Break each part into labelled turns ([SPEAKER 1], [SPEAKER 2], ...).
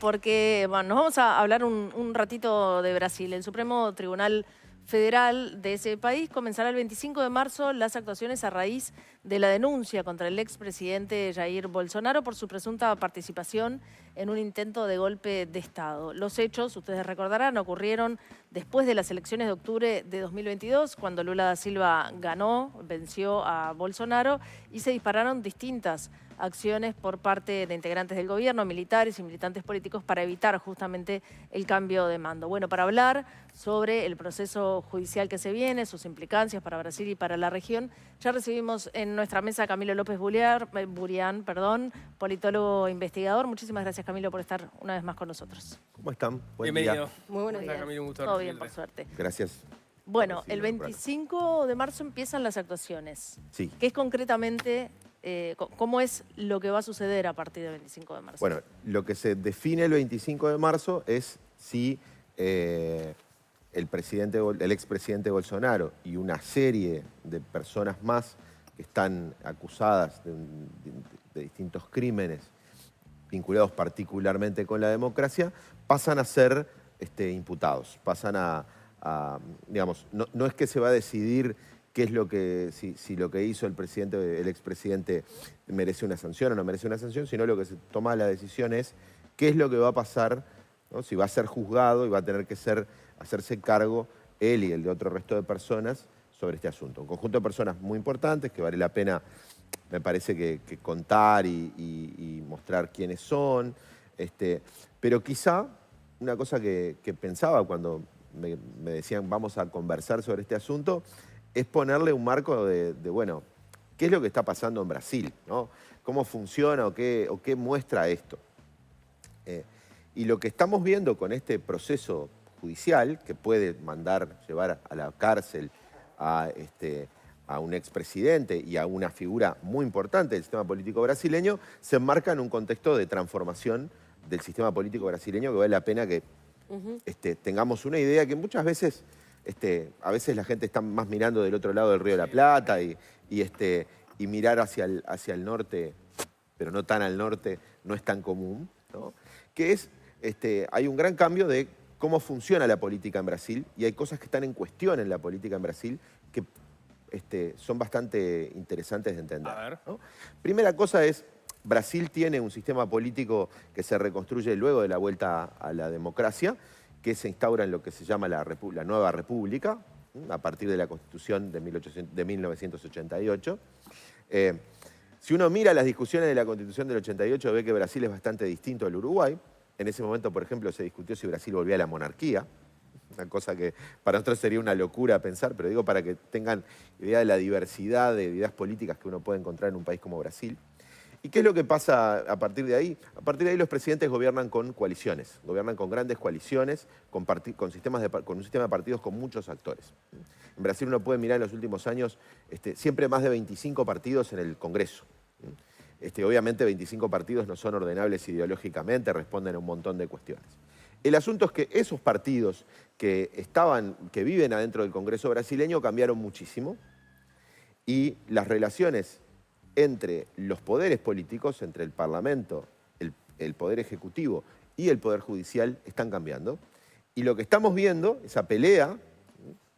[SPEAKER 1] porque bueno, nos vamos a hablar un ratito de Brasil. El Supremo Tribunal Federal de ese país comenzará el 25 de marzo las actuaciones a raíz de la denuncia contra el expresidente Jair Bolsonaro por su presunta participación en un intento de golpe de Estado. Los hechos, ustedes recordarán, ocurrieron después de las elecciones de octubre de 2022, cuando Lula da Silva venció a Bolsonaro y se dispararon distintas acciones por parte de integrantes del gobierno, militares y militantes políticos para evitar justamente el cambio de mando. Bueno, para hablar sobre el proceso judicial que se viene, sus implicancias para Brasil y para la región, ya recibimos en nuestra mesa a Camilo López Burián, politólogo e investigador. Muchísimas gracias, Camilo, por estar una vez más con nosotros.
[SPEAKER 2] ¿Cómo están? Buen
[SPEAKER 3] Bienvenido.
[SPEAKER 2] día.
[SPEAKER 1] Muy buenos días.
[SPEAKER 3] Camilo, un gusto
[SPEAKER 1] Todo bien,
[SPEAKER 3] recibirte.
[SPEAKER 1] por suerte.
[SPEAKER 2] Gracias.
[SPEAKER 1] Bueno, el 25 de marzo empiezan las actuaciones.
[SPEAKER 2] Sí.
[SPEAKER 1] ¿Qué es concretamente, cómo es lo que va a suceder a partir del 25 de marzo?
[SPEAKER 2] Bueno, lo que se define el 25 de marzo es si el expresidente Bolsonaro y una serie de personas más que están acusadas de distintos crímenes vinculados particularmente con la democracia, pasan a ser imputados, pasan digamos, no es que se va a decidir qué es lo que, si lo que hizo el expresidente merece una sanción o no merece una sanción, sino lo que se toma la decisión es qué es lo que va a pasar, ¿no? Si va a ser juzgado y va a tener que hacerse cargo él y el de otro resto de personas sobre este asunto. Un conjunto de personas muy importantes que vale la pena, me parece, que contar y mostrar quiénes son. Pero quizá una cosa que pensaba cuando me decían vamos a conversar sobre este asunto es ponerle un marco bueno, ¿qué es lo que está pasando en Brasil, ¿no? ¿Cómo funciona o qué muestra esto? Y lo que estamos viendo con este proceso judicial, que puede llevar a la cárcel a un expresidente y a una figura muy importante del sistema político brasileño, se enmarca en un contexto de transformación del sistema político brasileño que vale la pena que tengamos una idea que muchas veces, a veces la gente está más mirando del otro lado del Río de la Plata y mirar hacia el norte, pero no tan al norte, no es tan común, ¿no? Que es, hay un gran cambio de cómo funciona la política en Brasil y hay cosas que están en cuestión en la política en Brasil que son bastante interesantes de entender,
[SPEAKER 3] A ver.
[SPEAKER 2] ¿no? Primera cosa es, Brasil tiene un sistema político que se reconstruye luego de la vuelta a la democracia, que se instaura en lo que se llama la Nueva República, a partir de la Constitución de 1988. Si uno mira las discusiones de la Constitución del 88, ve que Brasil es bastante distinto al Uruguay. En ese momento, por ejemplo, se discutió si Brasil volvía a la monarquía, una cosa que para nosotros sería una locura pensar, pero digo para que tengan idea de la diversidad de ideas políticas que uno puede encontrar en un país como Brasil. ¿Y qué es lo que pasa a partir de ahí? A partir de ahí los presidentes gobiernan con coaliciones, gobiernan con grandes coaliciones, con un sistema de partidos con muchos actores. En Brasil uno puede mirar en los últimos años siempre más de 25 partidos en el Congreso. Obviamente 25 partidos no son ordenables ideológicamente, responden a un montón de cuestiones. El asunto es que esos partidos que viven adentro del Congreso brasileño cambiaron muchísimo y las relaciones entre los poderes políticos, entre el Parlamento, el Poder Ejecutivo y el Poder Judicial están cambiando. Y lo que estamos viendo, esa pelea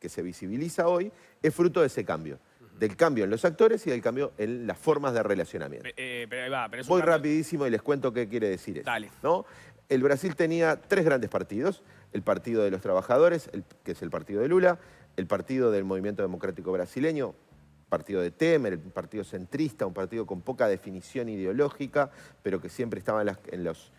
[SPEAKER 2] que se visibiliza hoy, es fruto de ese cambio. Del cambio en los actores y del cambio en las formas de relacionamiento.
[SPEAKER 3] Pero ahí va, pero es un
[SPEAKER 2] Voy
[SPEAKER 3] cambio.
[SPEAKER 2] rapidísimo y les cuento qué quiere decir eso.
[SPEAKER 3] Dale.
[SPEAKER 2] ¿No? El Brasil tenía tres grandes partidos. El Partido de los Trabajadores, que es el partido de Lula, el Partido del Movimiento Democrático Brasileño, partido de Temer, el partido centrista, un partido con poca definición ideológica, pero que siempre estaba en las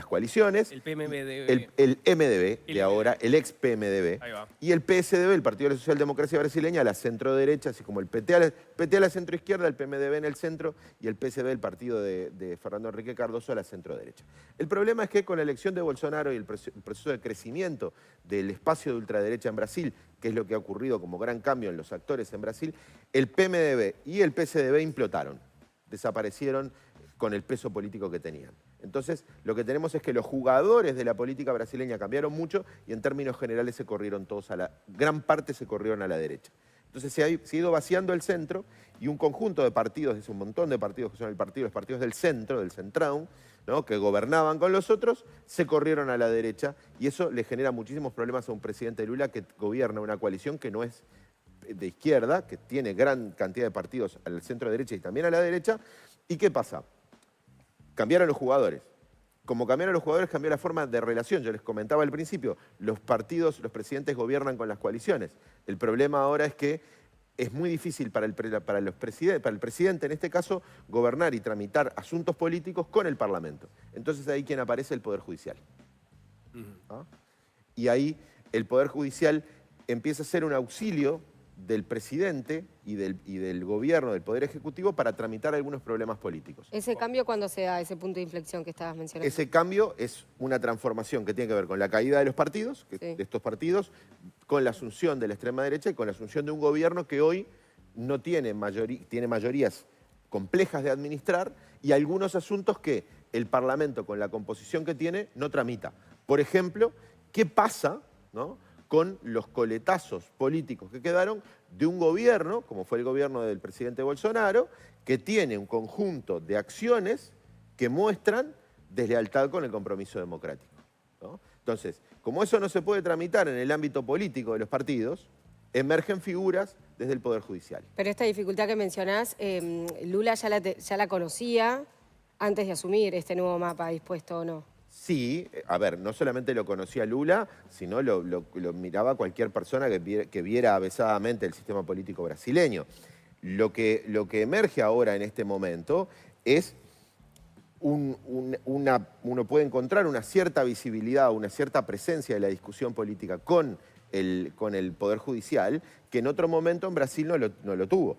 [SPEAKER 2] coaliciones.
[SPEAKER 3] El PMDB.
[SPEAKER 2] El MDB de ahora, el ex PMDB.
[SPEAKER 3] Ahí va.
[SPEAKER 2] Y el PSDB, el Partido de la Socialdemocracia Brasileña, a la centro-derecha, así como el PT a la centro-izquierda, el PMDB en el centro y el PSB, el partido de Fernando Henrique Cardoso, a la centro-derecha. El problema es que con la elección de Bolsonaro y el proceso de crecimiento del espacio de ultraderecha en Brasil, que es lo que ha ocurrido como gran cambio en los actores en Brasil, el PMDB y el PSDB implotaron, desaparecieron con el peso político que tenían. Entonces, lo que tenemos es que los jugadores de la política brasileña cambiaron mucho y en términos generales se corrieron todos gran parte se corrieron a la derecha. Entonces se ha ido vaciando el centro y un conjunto de partidos, es un montón de partidos que son los partidos del centro, del centrão, ¿no?, que gobernaban con los otros, se corrieron a la derecha y eso le genera muchísimos problemas a un presidente Lula que gobierna una coalición que no es de izquierda, que tiene gran cantidad de partidos al centro derecha y también a la derecha. ¿Y qué pasa? Cambiaron los jugadores. Como cambiaron los jugadores, cambió la forma de relación. Yo les comentaba al principio, los partidos, los presidentes gobiernan con las coaliciones. El problema ahora es que es muy difícil para el presidente, en este caso, gobernar y tramitar asuntos políticos con el Parlamento. Entonces ahí quien aparece el Poder Judicial. ¿Ah? Y ahí el Poder Judicial empieza a ser un auxilio del presidente y del gobierno, del Poder Ejecutivo, para tramitar algunos problemas políticos.
[SPEAKER 3] ¿Ese cambio cuándo se da, ese punto de inflexión que estabas mencionando?
[SPEAKER 2] Ese cambio es una transformación que tiene que ver con la caída de los partidos, de estos partidos, con la asunción de la extrema derecha y con la asunción de un gobierno que hoy no tiene tiene mayorías complejas de administrar y algunos asuntos que el Parlamento, con la composición que tiene, no tramita. Por ejemplo, ¿qué pasa, ¿no?, con los coletazos políticos que quedaron de un gobierno, como fue el gobierno del presidente Bolsonaro, que tiene un conjunto de acciones que muestran deslealtad con el compromiso democrático, ¿no? Entonces, como eso no se puede tramitar en el ámbito político de los partidos, emergen figuras desde el Poder Judicial.
[SPEAKER 3] Pero esta dificultad que mencionás, Lula ya la conocía antes de asumir este nuevo mapa, dispuesto o no.
[SPEAKER 2] Sí, a ver, no solamente lo conocía Lula, sino lo miraba cualquier persona que viera avesadamente el sistema político brasileño. Lo que emerge ahora en este momento es uno puede encontrar una cierta visibilidad, una cierta presencia de la discusión política con el Poder Judicial, que en otro momento en Brasil no lo tuvo.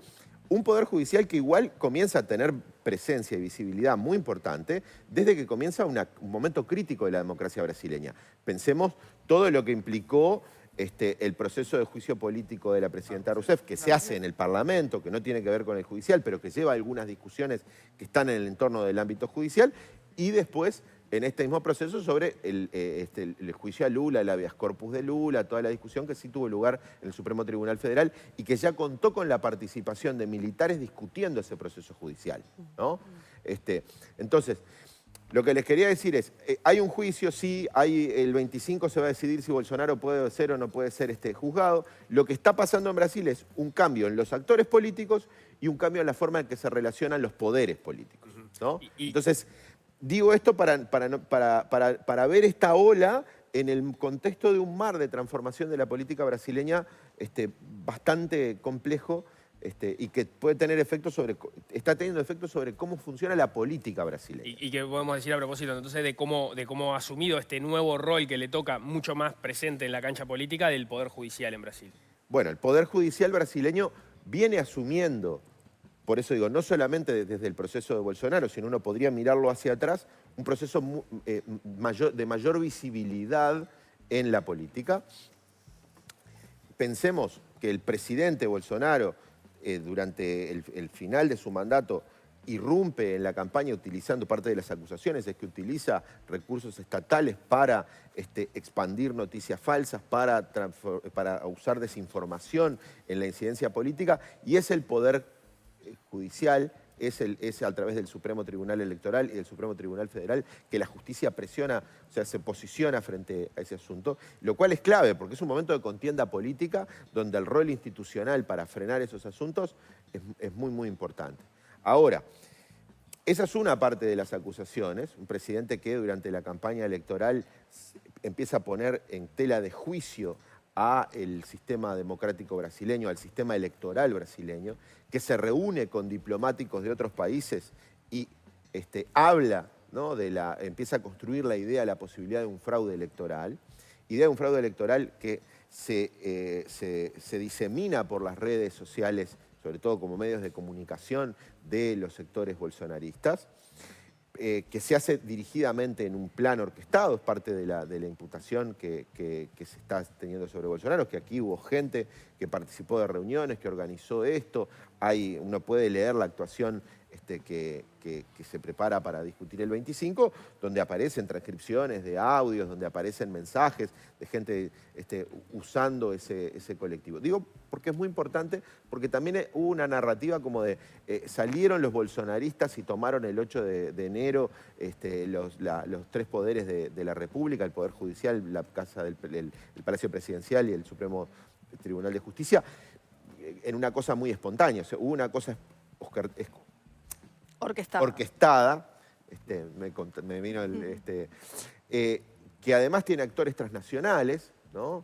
[SPEAKER 2] Un Poder Judicial que igual comienza a tener presencia y visibilidad muy importante desde que comienza un momento crítico de la democracia brasileña. Pensemos todo lo que implicó el proceso de juicio político de la presidenta Rousseff, que se hace en el Parlamento, que no tiene que ver con el judicial, pero que lleva algunas discusiones que están en el entorno del ámbito judicial, y después en este mismo proceso sobre el juicio a Lula, el habeas corpus de Lula, toda la discusión que sí tuvo lugar en el Supremo Tribunal Federal y que ya contó con la participación de militares discutiendo ese proceso judicial, ¿no? Entonces, lo que les quería decir es, hay un juicio, sí, el 25 se va a decidir si Bolsonaro puede ser o no puede ser juzgado. Lo que está pasando en Brasil es un cambio en los actores políticos y un cambio en la forma en que se relacionan los poderes políticos, ¿no? Entonces, digo esto para ver esta ola en el contexto de un mar de transformación de la política brasileña bastante complejo y que puede tener está teniendo efectos sobre cómo funciona la política brasileña.
[SPEAKER 4] Y que podemos decir a propósito entonces de cómo ha asumido este nuevo rol que le toca mucho más presente en la cancha política del Poder Judicial en Brasil.
[SPEAKER 2] Bueno, el Poder Judicial brasileño viene asumiendo, por eso digo, no solamente desde el proceso de Bolsonaro, sino uno podría mirarlo hacia atrás, un proceso de mayor visibilidad en la política. Pensemos que el presidente Bolsonaro, durante el final de su mandato, irrumpe en la campaña utilizando parte de las acusaciones, es que utiliza recursos estatales para expandir noticias falsas, para usar desinformación en la incidencia política, y es el Poder Judicial, es a través del Supremo Tribunal Electoral y del Supremo Tribunal Federal que la justicia presiona, o sea, se posiciona frente a ese asunto, lo cual es clave porque es un momento de contienda política donde el rol institucional para frenar esos asuntos es muy, muy importante. Ahora, esa es una parte de las acusaciones, un presidente que durante la campaña electoral empieza a poner en tela de juicio al sistema democrático brasileño, al sistema electoral brasileño, que se reúne con diplomáticos de otros países y habla, ¿no?, empieza a construir la idea de la posibilidad de un fraude electoral que se disemina por las redes sociales, sobre todo como medios de comunicación de los sectores bolsonaristas, que se hace dirigidamente en un plan orquestado, es parte de la imputación que se está teniendo sobre Bolsonaro, que aquí hubo gente que participó de reuniones, que organizó esto, uno puede leer la actuación que se prepara para discutir el 25, donde aparecen transcripciones de audios, donde aparecen mensajes de gente usando ese colectivo. Digo porque es muy importante, porque también hubo una narrativa como de salieron los bolsonaristas y tomaron el 8 de enero los tres poderes de la República, el Poder Judicial, la Casa el Palacio Presidencial y el Supremo Tribunal de Justicia, en una cosa muy espontánea. O sea, hubo una cosa orquestada, me vino que además tiene actores transnacionales, ¿no?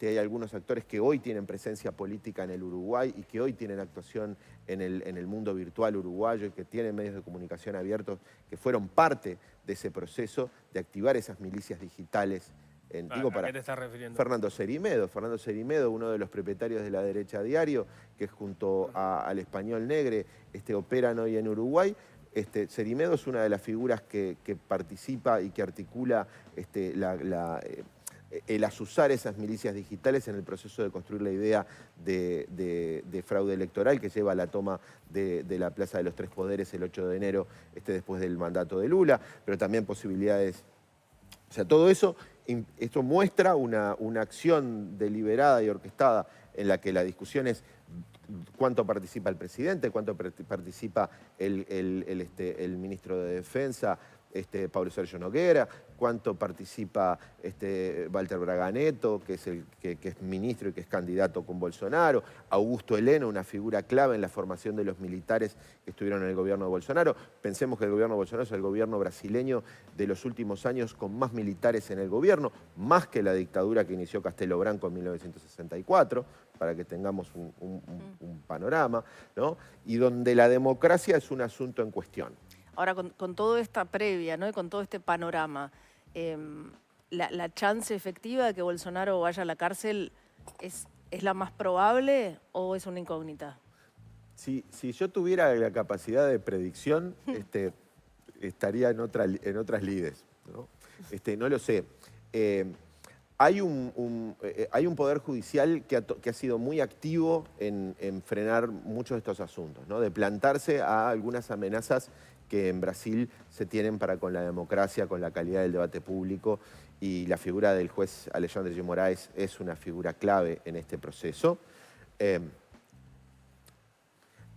[SPEAKER 2] Hay algunos actores que hoy tienen presencia política en el Uruguay y que hoy tienen actuación en el mundo virtual uruguayo y que tienen medios de comunicación abiertos que fueron parte de ese proceso de activar esas milicias digitales.
[SPEAKER 4] ¿A qué te estás refiriendo?
[SPEAKER 2] Fernando Cerimedo, uno de los propietarios de La Derecha Diario, que junto al Español Negre operan hoy en Uruguay. Cerimedo es una de las figuras que participa y que articula el asusar esas milicias digitales en el proceso de construir la idea de fraude electoral que lleva a la toma de la Plaza de los Tres Poderes el 8 de enero, después del mandato de Lula, pero también posibilidades. O sea, todo eso, esto muestra una acción deliberada y orquestada en la que la discusión es cuánto participa el presidente, cuánto participa el ministro de Defensa, Pablo Sergio Noguera, cuánto participa Walter Braganeto, que es ministro y que es candidato con Bolsonaro, Augusto Heleno, una figura clave en la formación de los militares que estuvieron en el gobierno de Bolsonaro. Pensemos que el gobierno de Bolsonaro es el gobierno brasileño de los últimos años con más militares en el gobierno, más que la dictadura que inició Castelo Branco en 1964, para que tengamos un panorama, ¿no? Y donde la democracia es un asunto en cuestión.
[SPEAKER 1] Ahora, con toda esta previa, ¿no? Y con todo este panorama, ¿la chance efectiva de que Bolsonaro vaya a la cárcel es la más probable o es una incógnita?
[SPEAKER 2] Si yo tuviera la capacidad de predicción, estaría en otras lides, ¿no? No lo sé. Hay un poder judicial que ha sido muy activo en frenar muchos de estos asuntos, ¿no? De plantarse a algunas amenazas que en Brasil se tienen para con la democracia, con la calidad del debate público, y la figura del juez Alexandre de Moraes es una figura clave en este proceso.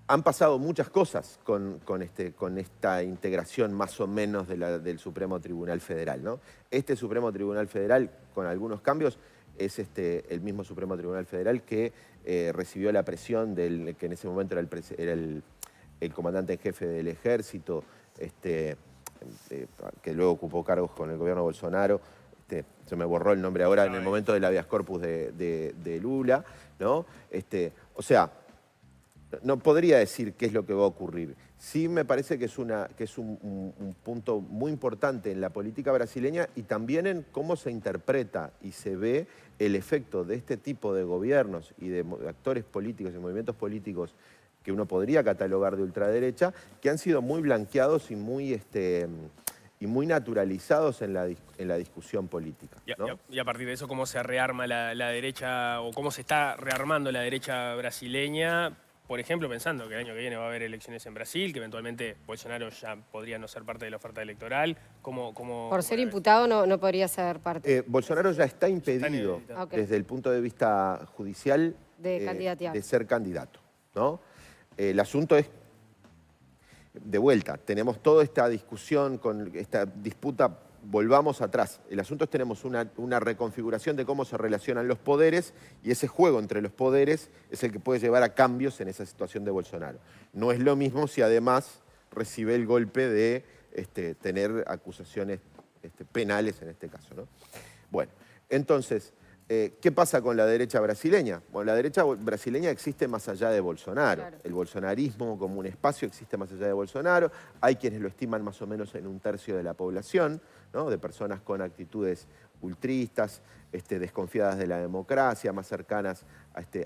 [SPEAKER 2] Han pasado muchas cosas con esta integración más o menos del Supremo Tribunal Federal, ¿no? Este Supremo Tribunal Federal, con algunos cambios, es el mismo Supremo Tribunal Federal que recibió la presión que en ese momento era el comandante en jefe del ejército, que luego ocupó cargos con el gobierno de Bolsonaro. Se me borró el nombre ahora en el momento del habeas corpus de Lula, ¿no? O sea, no podría decir qué es lo que va a ocurrir. Sí me parece que es un punto muy importante en la política brasileña y también en cómo se interpreta y se ve el efecto de este tipo de gobiernos y de actores políticos y movimientos políticos que uno podría catalogar de ultraderecha, que han sido muy blanqueados y muy naturalizados en la discusión política, ¿no?
[SPEAKER 4] Y a partir de eso, ¿cómo se rearma la derecha, o cómo se está rearmando la derecha brasileña? Por ejemplo, pensando que el año que viene va a haber elecciones en Brasil, que eventualmente Bolsonaro ya podría no ser parte de la oferta electoral.
[SPEAKER 3] Por ser imputado no podría ser parte.
[SPEAKER 2] Bolsonaro ya está impedido desde el punto de vista judicial de ser candidato, ¿no? El asunto es, de vuelta, tenemos toda esta discusión con esta disputa, volvamos atrás. El asunto es tenemos una reconfiguración de cómo se relacionan los poderes y ese juego entre los poderes es el que puede llevar a cambios en esa situación de Bolsonaro. No es lo mismo si además recibe el golpe de tener acusaciones penales en este caso, ¿no? Bueno, entonces, ¿qué pasa con la derecha brasileña? Bueno, la derecha brasileña existe más allá de Bolsonaro. Claro. El bolsonarismo como un espacio existe más allá de Bolsonaro. Hay quienes lo estiman más o menos en 1/3 de la población, ¿no? De personas con actitudes ultristas, desconfiadas de la democracia, más cercanas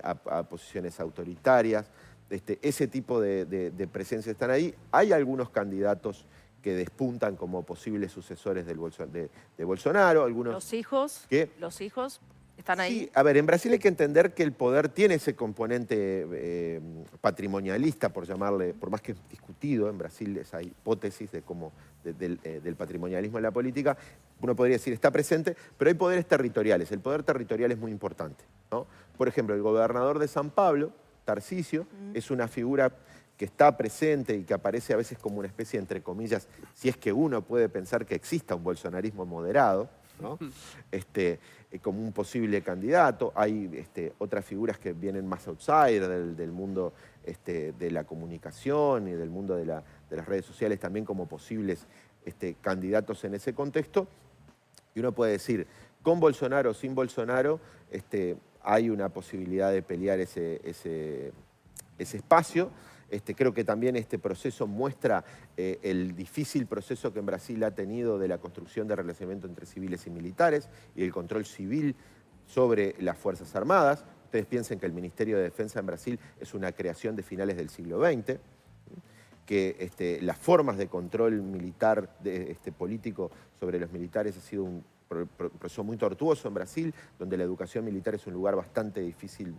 [SPEAKER 2] a posiciones autoritarias. Ese tipo de presencia están ahí. Hay algunos candidatos que despuntan como posibles sucesores de Bolsonaro. Algunos,
[SPEAKER 1] ¿Los hijos?
[SPEAKER 2] ¿Qué?
[SPEAKER 1] ¿Los hijos ¿Están ahí?
[SPEAKER 2] Sí, a ver, en Brasil hay que entender que el poder tiene ese componente patrimonialista, por llamarle, por más que es discutido, en Brasil esa hipótesis de cómo, del patrimonialismo en la política, uno podría decir está presente, pero hay poderes territoriales. El poder territorial es muy importante, ¿no? Por ejemplo, el gobernador de San Pablo, Tarcísio, es una figura que está presente y que aparece a veces como una especie, entre comillas, si es que uno puede pensar que exista un bolsonarismo moderado, ¿no? Como un posible candidato. Hay otras figuras que vienen más outsider del mundo de la comunicación y del mundo de las redes sociales también como posibles candidatos en ese contexto. Y uno puede decir, con Bolsonaro o sin Bolsonaro, hay una posibilidad de pelear ese espacio. Creo que también este proceso muestra el difícil proceso que en Brasil ha tenido de la construcción de relacionamiento entre civiles y militares y el control civil sobre las Fuerzas Armadas. Ustedes piensen que el Ministerio de Defensa en Brasil es una creación de finales del siglo XX, que las formas de control militar, político sobre los militares ha sido un proceso muy tortuoso en Brasil, donde la educación militar es un lugar bastante difícil,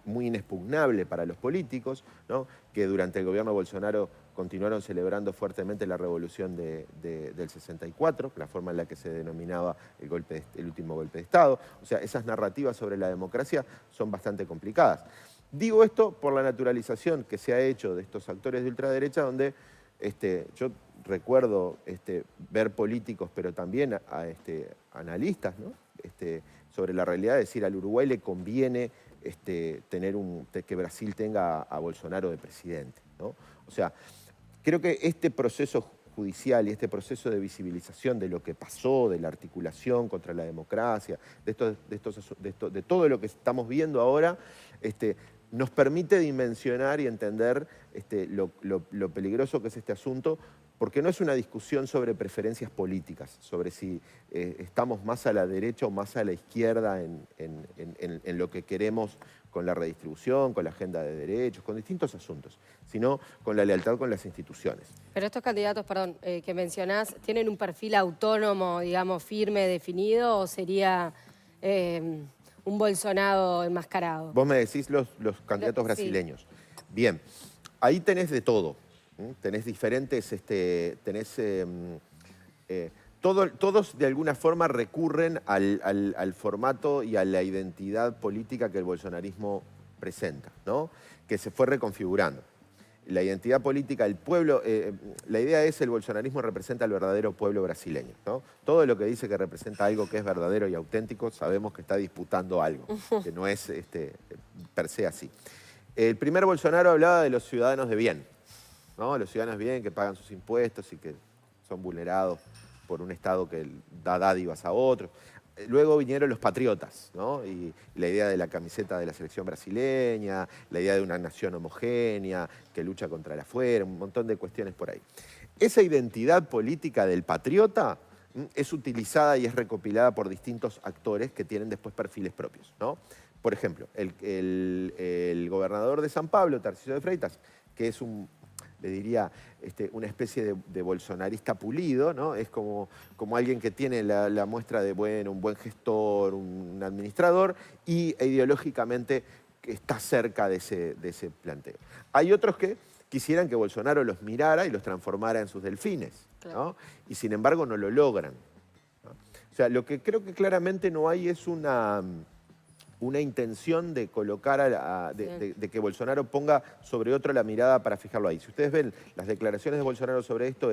[SPEAKER 2] muy inexpugnable para los políticos, ¿no? Que durante el gobierno Bolsonaro continuaron celebrando fuertemente la revolución del 64, la forma en la que se denominaba el último golpe de Estado. O sea, esas narrativas sobre la democracia son bastante complicadas. Digo esto por la naturalización que se ha hecho de estos actores de ultraderecha, donde yo recuerdo ver políticos, pero también analistas, ¿no? Sobre la realidad, de decir, al Uruguay le conviene que Brasil tenga a Bolsonaro de presidente, ¿no? O sea, creo que este proceso judicial y este proceso de visibilización de lo que pasó, de la articulación contra la democracia, de todo lo que estamos viendo ahora, nos permite dimensionar y entender lo peligroso que es este asunto, porque no es una discusión sobre preferencias políticas, sobre si estamos más a la derecha o más a la izquierda en lo que queremos con la redistribución, con la agenda de derechos, con distintos asuntos, sino con la lealtad con las instituciones.
[SPEAKER 3] Pero estos candidatos, perdón, que mencionás, ¿tienen un perfil autónomo, digamos, firme, definido, o sería un Bolsonaro enmascarado?
[SPEAKER 2] Vos me decís los candidatos brasileños. Sí. Bien, ahí tenés de todo. Tenés diferentes, todos de alguna forma recurren al formato y a la identidad política que el bolsonarismo presenta, ¿no? Que se fue reconfigurando. La identidad política del pueblo, la idea es el bolsonarismo representa al verdadero pueblo brasileño, ¿no? Todo lo que dice que representa algo que es verdadero y auténtico, sabemos que está disputando algo, que no es per se así. El primer Bolsonaro hablaba de los ciudadanos de bien, ¿no? Los ciudadanos bien que pagan sus impuestos y que son vulnerados por un Estado que da dádivas a otros. Luego vinieron los patriotas, ¿no? Y la idea de la camiseta de la selección brasileña, la idea de una nación homogénea que lucha contra el afuera, un montón de cuestiones por ahí. Esa identidad política del patriota es utilizada y es recopilada por distintos actores que tienen después perfiles propios, ¿no? Por ejemplo, el gobernador de San Pablo, Tarcísio de Freitas, que es le diría, una especie de bolsonarista pulido, ¿no? Es como alguien que tiene la muestra de, bueno, un buen gestor, un administrador, y ideológicamente está cerca de ese planteo. Hay otros que quisieran que Bolsonaro los mirara y los transformara en sus delfines, ¿no? Y sin embargo no lo logran, ¿no? O sea, lo que creo que claramente no hay es una intención de colocar, de que Bolsonaro ponga sobre otro la mirada para fijarlo ahí. Si ustedes ven las declaraciones de Bolsonaro sobre esto,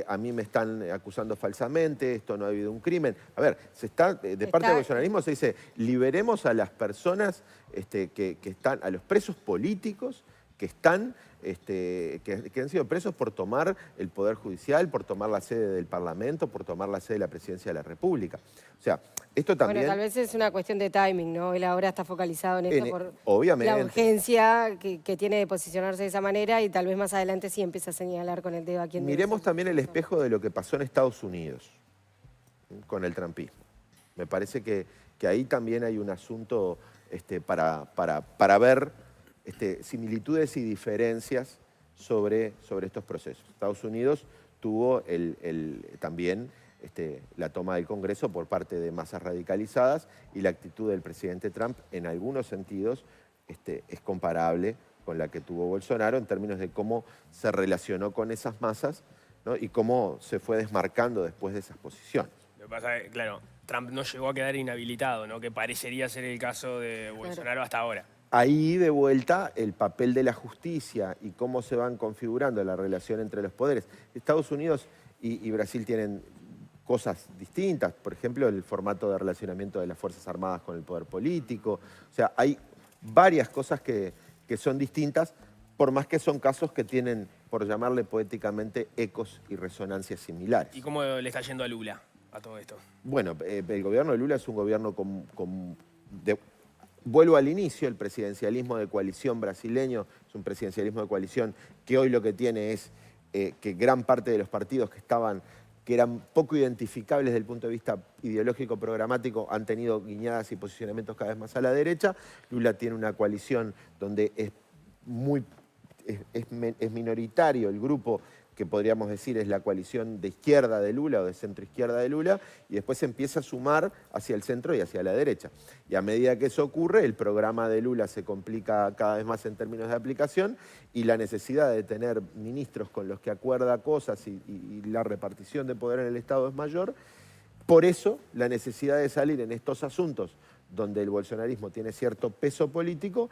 [SPEAKER 2] a mí me están acusando falsamente, esto no ha habido un crimen. A ver, de parte del bolsonarismo se dice, liberemos a las personas que están, a los presos políticos que están, que han sido presos por tomar el Poder Judicial, por tomar la sede del Parlamento, por tomar la sede de la Presidencia de la República. O sea, esto también...
[SPEAKER 3] Bueno, tal vez es una cuestión de timing, ¿no? Él ahora está focalizado en esto por
[SPEAKER 2] obviamente.
[SPEAKER 3] La urgencia que tiene de posicionarse de esa manera, y tal vez más adelante sí empieza a señalar con el dedo a quién...
[SPEAKER 2] Miremos también el espejo de lo que pasó en Estados Unidos con el trumpismo. Me parece que ahí también hay un asunto para ver similitudes y diferencias sobre estos procesos. Estados Unidos tuvo también la toma del Congreso por parte de masas radicalizadas, y la actitud del presidente Trump en algunos sentidos es comparable con la que tuvo Bolsonaro en términos de cómo se relacionó con esas masas, ¿no? Y cómo se fue desmarcando después de esas posiciones.
[SPEAKER 4] Lo que pasa es que, claro, Trump no llegó a quedar inhabilitado, ¿no? Que parecería ser el caso de Bolsonaro hasta ahora.
[SPEAKER 2] Ahí, de vuelta, el papel de la justicia y cómo se van configurando la relación entre los poderes. Estados Unidos y Brasil tienen cosas distintas, por ejemplo, el formato de relacionamiento de las Fuerzas Armadas con el poder político. O sea, hay varias cosas que son distintas, por más que son casos que tienen, por llamarle poéticamente, ecos y resonancias similares.
[SPEAKER 4] ¿Y cómo le está yendo a Lula a todo esto?
[SPEAKER 2] Bueno, el gobierno de Lula es un gobierno vuelvo al inicio, el presidencialismo de coalición brasileño es un presidencialismo de coalición que hoy lo que tiene es que gran parte de los partidos que eran poco identificables desde el punto de vista ideológico programático han tenido guiñadas y posicionamientos cada vez más a la derecha. Lula tiene una coalición donde es minoritario el grupo que podríamos decir es la coalición de izquierda de Lula o de centro izquierda de Lula, y después se empieza a sumar hacia el centro y hacia la derecha. Y a medida que eso ocurre, el programa de Lula se complica cada vez más en términos de aplicación, y la necesidad de tener ministros con los que acuerda cosas y la repartición de poder en el Estado es mayor. Por eso, la necesidad de salir en estos asuntos donde el bolsonarismo tiene cierto peso político,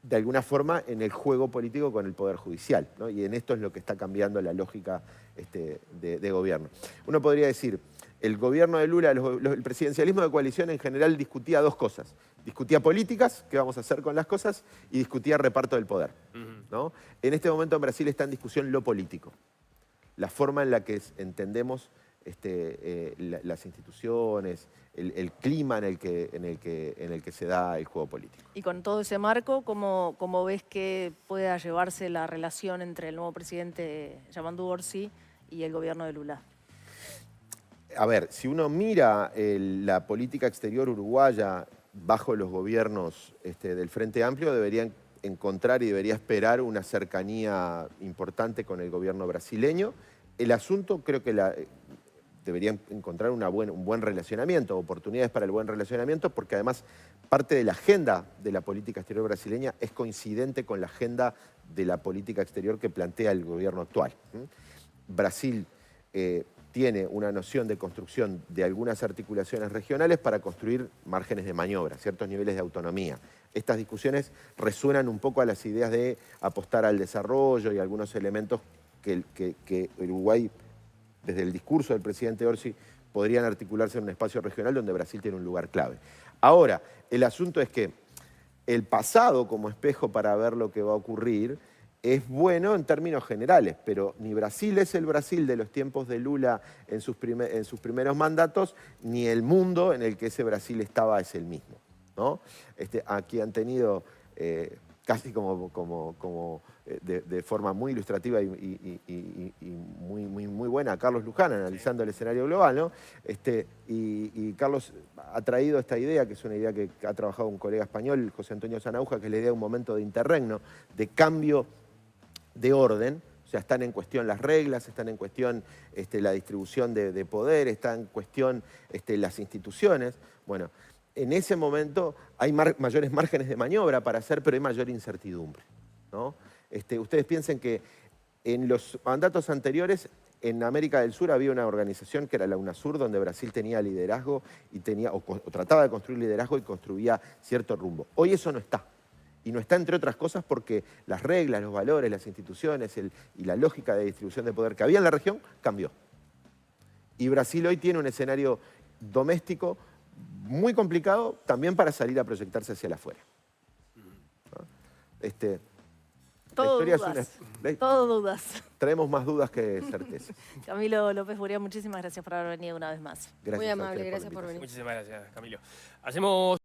[SPEAKER 2] de alguna forma en el juego político con el Poder Judicial, ¿no? Y en esto es lo que está cambiando la lógica de gobierno. Uno podría decir, el gobierno de Lula, el presidencialismo de coalición en general discutía dos cosas. Discutía políticas, qué vamos a hacer con las cosas, y discutía reparto del poder, ¿no? En este momento en Brasil está en discusión lo político, la forma en la que entendemos las instituciones, el clima en el que se da el juego político.
[SPEAKER 1] Y con todo ese marco, ¿cómo ves que pueda llevarse la relación entre el nuevo presidente Yamandu Orsi y el gobierno de Lula?
[SPEAKER 2] A ver, si uno mira la política exterior uruguaya bajo los gobiernos del Frente Amplio, debería encontrar y debería esperar una cercanía importante con el gobierno brasileño. El asunto creo que deberían encontrar un buen relacionamiento, oportunidades para el buen relacionamiento, porque además parte de la agenda de la política exterior brasileña es coincidente con la agenda de la política exterior que plantea el gobierno actual. Brasil tiene una noción de construcción de algunas articulaciones regionales para construir márgenes de maniobra, ciertos niveles de autonomía. Estas discusiones resuenan un poco a las ideas de apostar al desarrollo y algunos elementos que Uruguay, desde el discurso del presidente Orsi, podrían articularse en un espacio regional donde Brasil tiene un lugar clave. Ahora, el asunto es que el pasado como espejo para ver lo que va a ocurrir es bueno en términos generales, pero ni Brasil es el Brasil de los tiempos de Lula en sus primeros mandatos, ni el mundo en el que ese Brasil estaba es el mismo, ¿no? Aquí han tenido casi de forma muy ilustrativa y muy buena a Carlos Luján analizando el escenario global, ¿no? Y Carlos ha traído esta idea, que es una idea que ha trabajado un colega español, José Antonio Sanauja, que es la idea de un momento de interregno, de cambio de orden. O sea, están en cuestión las reglas, están en cuestión la distribución de poder, están en cuestión las instituciones. Bueno, en ese momento hay mayores márgenes de maniobra para hacer, pero hay mayor incertidumbre, ¿no? Ustedes piensen que en los mandatos anteriores, en América del Sur había una organización que era la UNASUR, donde Brasil tenía liderazgo y o trataba de construir liderazgo y construía cierto rumbo. Hoy eso no está. Y no está, entre otras cosas, porque las reglas, los valores, las instituciones y la lógica de distribución de poder que había en la región cambió. Y Brasil hoy tiene un escenario doméstico muy complicado también para salir a proyectarse hacia el afuera.
[SPEAKER 1] Todo dudas. Todo dudas.
[SPEAKER 2] Traemos más dudas que certezas.
[SPEAKER 1] Camilo López Buría, muchísimas gracias por haber venido una vez más.
[SPEAKER 3] Muy amable, gracias por venir.
[SPEAKER 4] Muchísimas gracias, Camilo. Hacemos